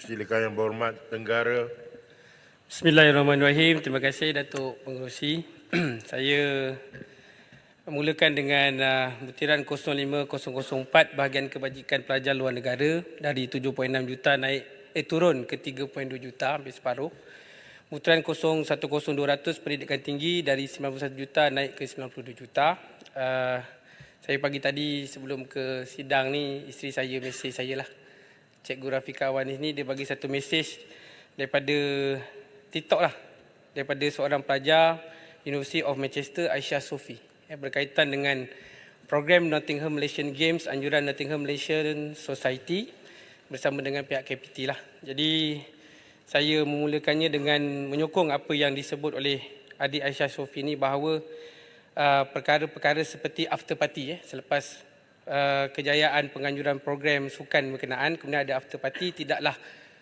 Silakan Yang Berhormat Tenggara. Bismillahirrahmanirrahim. Terima kasih Datuk Pengerusi. Saya mulakan dengan butiran 05004 bahagian kebajikan pelajar luar negara dari 7.6 juta turun ke 3.2 juta, hampir separuh. Butiran 010200 pendidikan tinggi dari 91 juta naik ke 92 juta. Saya pagi tadi sebelum ke sidang ni, isteri saya mesej saya lah. Cikgu Rafika Awan ini dia bagi satu mesej daripada TikTok lah, daripada seorang pelajar University of Manchester, Aisyah Sophie, berkaitan dengan program Nottingham Malaysian Games, anjuran Nottingham Malaysian Society bersama dengan pihak KPT lah. Jadi saya memulakannya dengan menyokong apa yang disebut oleh adik Aisyah Sophie ini, bahawa perkara-perkara seperti after party selepas kejayaan penganjuran program sukan berkenaan, kemudian ada after party, tidaklah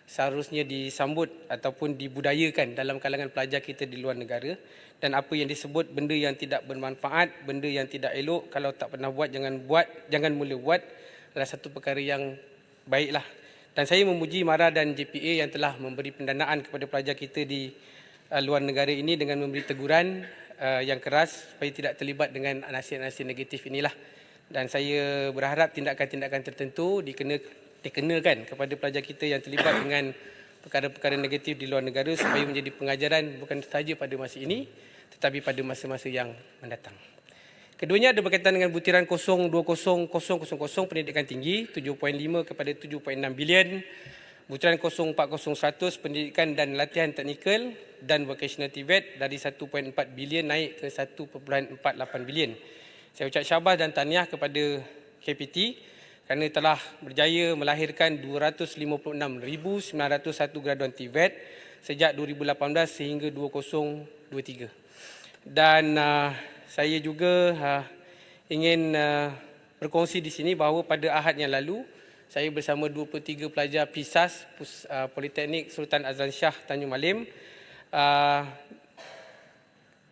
seharusnya disambut ataupun dibudayakan dalam kalangan pelajar kita di luar negara. Dan apa yang disebut benda yang tidak bermanfaat, benda yang tidak elok, kalau tak pernah buat, jangan mula buat, adalah satu perkara yang baiklah. Dan saya memuji MARA dan JPA yang telah memberi pendanaan kepada pelajar kita di luar negara ini dengan memberi teguran yang keras supaya tidak terlibat dengan nasihat-nasihat negatif inilah. Dan saya berharap tindakan-tindakan tertentu dikenakan kepada pelajar kita yang terlibat dengan perkara-perkara negatif di luar negara supaya menjadi pengajaran bukan sahaja pada masa ini tetapi pada masa-masa yang mendatang. Keduanya ada berkaitan dengan butiran 020000 pendidikan tinggi 7.5 kepada 7.6 bilion, butiran 0400100 pendidikan dan latihan teknikal dan vocational TVET dari 1.4 bilion naik ke 1.48 bilion. Saya ucap syabas dan tahniah kepada KPT kerana telah berjaya melahirkan 256,901 graduan TVET sejak 2018 sehingga 2023. Dan saya juga ingin berkongsi di sini bahawa pada Ahad yang lalu saya bersama 23 pelajar PISAS Politeknik Sultan Azlan Shah Tanjung Malim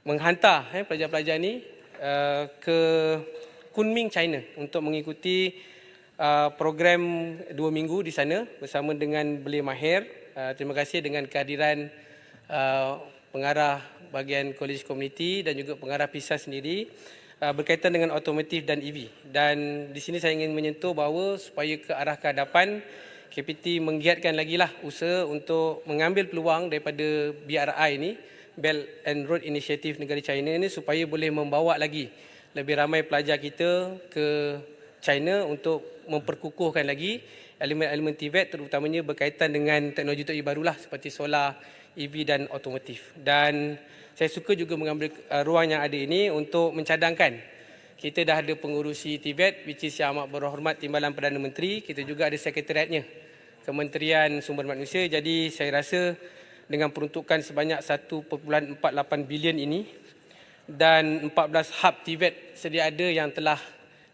menghantar pelajar-pelajar ini ke Kunming, China untuk mengikuti program 2 minggu di sana bersama dengan Belia Mahir. Terima kasih dengan kehadiran pengarah bahagian College Community dan juga pengarah PISAS sendiri berkaitan dengan otomotif dan EV. Dan di sini saya ingin menyentuh bahawa supaya ke arah kehadapan, KPT menggiatkan lagi lah usaha untuk mengambil peluang daripada BRI ini, Belt and Road Initiative negara China ini, supaya boleh membawa lagi lebih ramai pelajar kita ke China untuk memperkukuhkan lagi elemen-elemen TVET, terutamanya berkaitan dengan teknologi barulah seperti solar, EV dan otomotif. Dan saya suka juga mengambil ruang yang ada ini untuk mencadangkan. Kita dah ada pengurusi TVET, which is Yang Amat Berhormat Timbalan Perdana Menteri. Kita juga ada sekretariatnya, Kementerian Sumber Manusia. Jadi saya rasa dengan peruntukan sebanyak 1.48 bilion ini dan 14 hub TVET sedia ada yang telah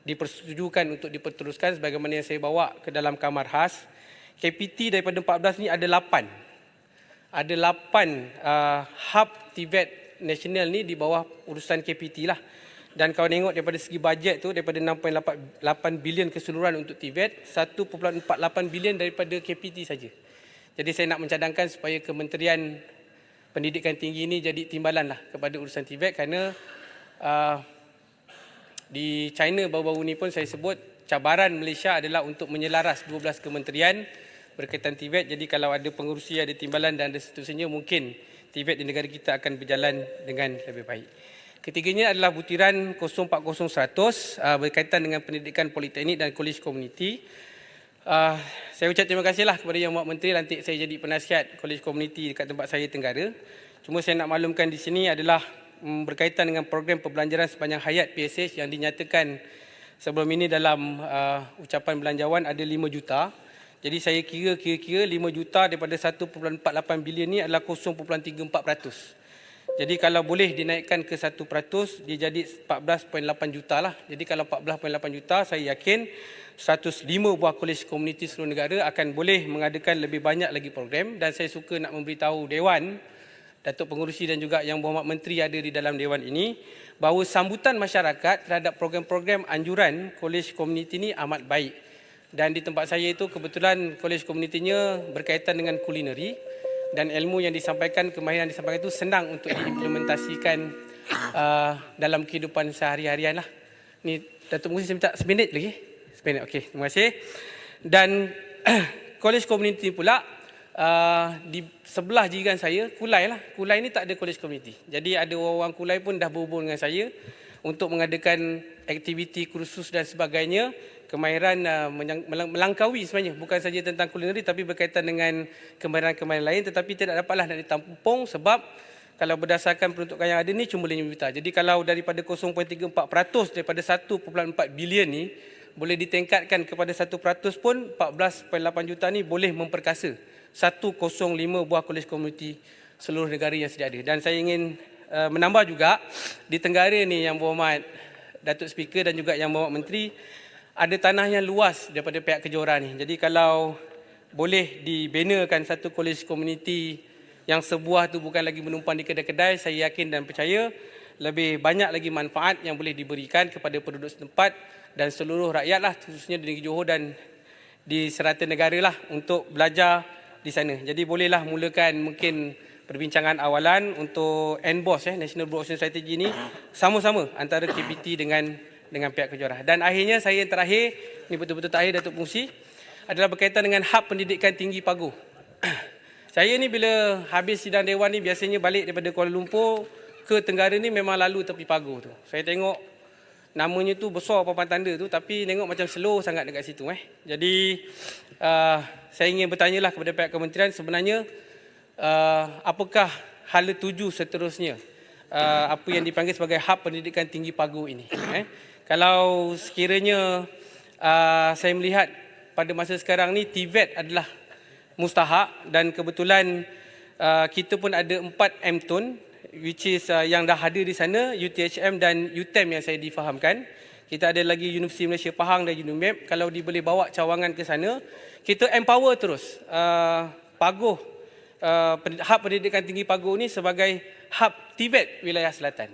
dipersetujukan untuk diperteruskan sebagaimana yang saya bawa ke dalam kamar khas. KPT daripada 14 ni ada 8. Ada 8 hub TVET nasional ni di bawah urusan KPT lah. Dan kalau tengok daripada segi bajet tu, daripada 6.8 bilion keseluruhan untuk TVET, 1.48 bilion daripada KPT saja. Jadi saya nak mencadangkan supaya Kementerian Pendidikan Tinggi ini jadi timbalan lah kepada urusan TVET, kerana di China baru-baru ni pun saya sebut cabaran Malaysia adalah untuk menyelaras 12 kementerian berkaitan TVET. Jadi kalau ada pengurusi, ada timbalan dan ada seterusnya, mungkin TVET di negara kita akan berjalan dengan lebih baik. Ketiganya adalah butiran 040100 berkaitan dengan pendidikan politeknik dan kolej komuniti. Saya ucap terima kasihlah kepada Yang Berhormat Menteri lantik saya jadi penasihat kolej komuniti dekat tempat saya Tenggara. Cuma saya nak maklumkan di sini adalah berkaitan dengan program pembelajaran sepanjang hayat PSH yang dinyatakan sebelum ini dalam ucapan belanjawan ada 5 juta. Jadi saya kira-kira 5 juta daripada 1.48 bilion ni adalah 0.34%. Jadi kalau boleh dinaikkan ke 1%, dia jadi 14.8 juta lah. Jadi kalau 14.8 juta, saya yakin 105 buah kolej komuniti seluruh negara akan boleh mengadakan lebih banyak lagi program. Dan saya suka nak memberitahu Dewan, Datuk Pengerusi dan juga Yang Berhormat Menteri ada di dalam Dewan ini, bahawa sambutan masyarakat terhadap program-program anjuran kolej komuniti ini amat baik. Dan di tempat saya itu kebetulan kolej komunitinya berkaitan dengan kulineri dan ilmu yang disampaikan, kemahiran yang disampaikan itu senang untuk diimplementasikan dalam kehidupan sehari-harian lah. Ni Datuk Muhsin, saya minta seminit lagi. Seminit, okey. Terima kasih. Dan kolej komuniti pula di sebelah jiran saya, Kulai lah. Kulai ni tak ada kolej komuniti. Jadi ada orang Kulai pun dah berhubung dengan saya untuk mengadakan aktiviti kursus dan sebagainya. Kemahiran melangkaui sebenarnya, bukan saja tentang kulineri tapi berkaitan dengan kemahiran-kemahiran lain, tetapi tidak dapatlah nak ditampung sebab kalau berdasarkan peruntukan yang ada ni cuma 5 juta. Jadi kalau daripada 0.34% daripada 1.4 bilion ni boleh ditingkatkan kepada 1% pun 14.8 juta ni boleh memperkasa 105 buah kolej komuniti seluruh negara yang sedia ada. Dan saya ingin menambah juga di Tenggara ni yang berhormat Datuk Speaker dan juga yang berhormat Menteri, ada tanah yang luas daripada pihak Kejora ni. Jadi kalau boleh dibinakan satu kolej komuniti yang sebuah tu bukan lagi menumpang di kedai-kedai, saya yakin dan percaya lebih banyak lagi manfaat yang boleh diberikan kepada penduduk setempat dan seluruh rakyat lah, khususnya di negeri Johor dan di serata negara lah untuk belajar di sana. Jadi bolehlah mulakan mungkin perbincangan awalan untuk NBOS, National Broadcasting Strategy ni sama-sama antara KPT dengan pihak Kejora. Dan akhirnya saya yang terakhir, ni betul-betul terakhir Datuk Pengerusi, adalah berkaitan dengan hab pendidikan tinggi Paguh. Saya ni bila habis sidang Dewan ni biasanya balik daripada Kuala Lumpur ke Tenggara ni memang lalu tepi Paguh tu. Saya tengok namanya tu besar papan tanda tu tapi tengok macam slow sangat dekat situ. Jadi saya ingin bertanyalah kepada pihak kementerian sebenarnya apakah hala tuju seterusnya apa yang dipanggil sebagai hab pendidikan tinggi Paguh ini. Kalau sekiranya saya melihat pada masa sekarang ni TVET adalah mustahak dan kebetulan kita pun ada 4 MTUN which is yang dah hadir di sana, UTHM dan UTEM yang saya difahamkan. Kita ada lagi Universiti Malaysia Pahang dan UNIMAP. Kalau boleh bawa cawangan ke sana, kita empower terus Paguh, hab pendidikan tinggi Paguh ni sebagai hub TVET wilayah selatan.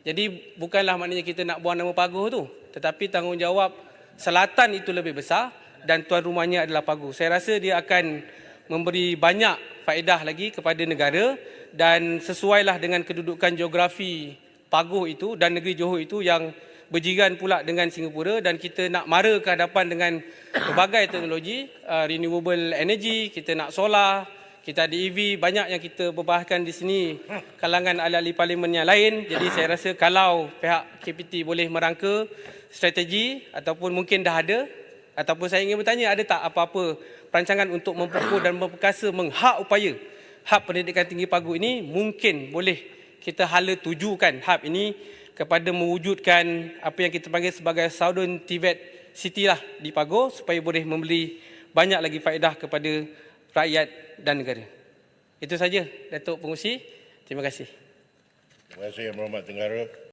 Jadi bukanlah maknanya kita nak buang nama Paguh tu, tetapi tanggungjawab selatan itu lebih besar dan tuan rumahnya adalah Paguh. Saya rasa dia akan memberi banyak faedah lagi kepada negara dan sesuailah dengan kedudukan geografi Paguh itu dan negeri Johor itu yang berjiran pula dengan Singapura, dan kita nak mara ke hadapan dengan berbagai teknologi renewable energy, kita nak solar, kita ada EV, banyak yang kita berbahaskan di sini kalangan ahli-ahli parlimen yang lain. Jadi saya rasa kalau pihak KPT boleh merangka strategi ataupun mungkin dah ada, ataupun saya ingin bertanya ada tak apa-apa perancangan untuk memperkuat dan memperkasa menghak upaya hab pendidikan tinggi Paguh ini, mungkin boleh kita hala tujukan hab ini kepada mewujudkan apa yang kita panggil sebagai Southern TVET City lah di Paguh supaya boleh memberi banyak lagi faedah kepada rakyat dan negara. Itu saja Datuk Pengerusi. Terima kasih. Terima kasih Yang Berhormat Tenggara.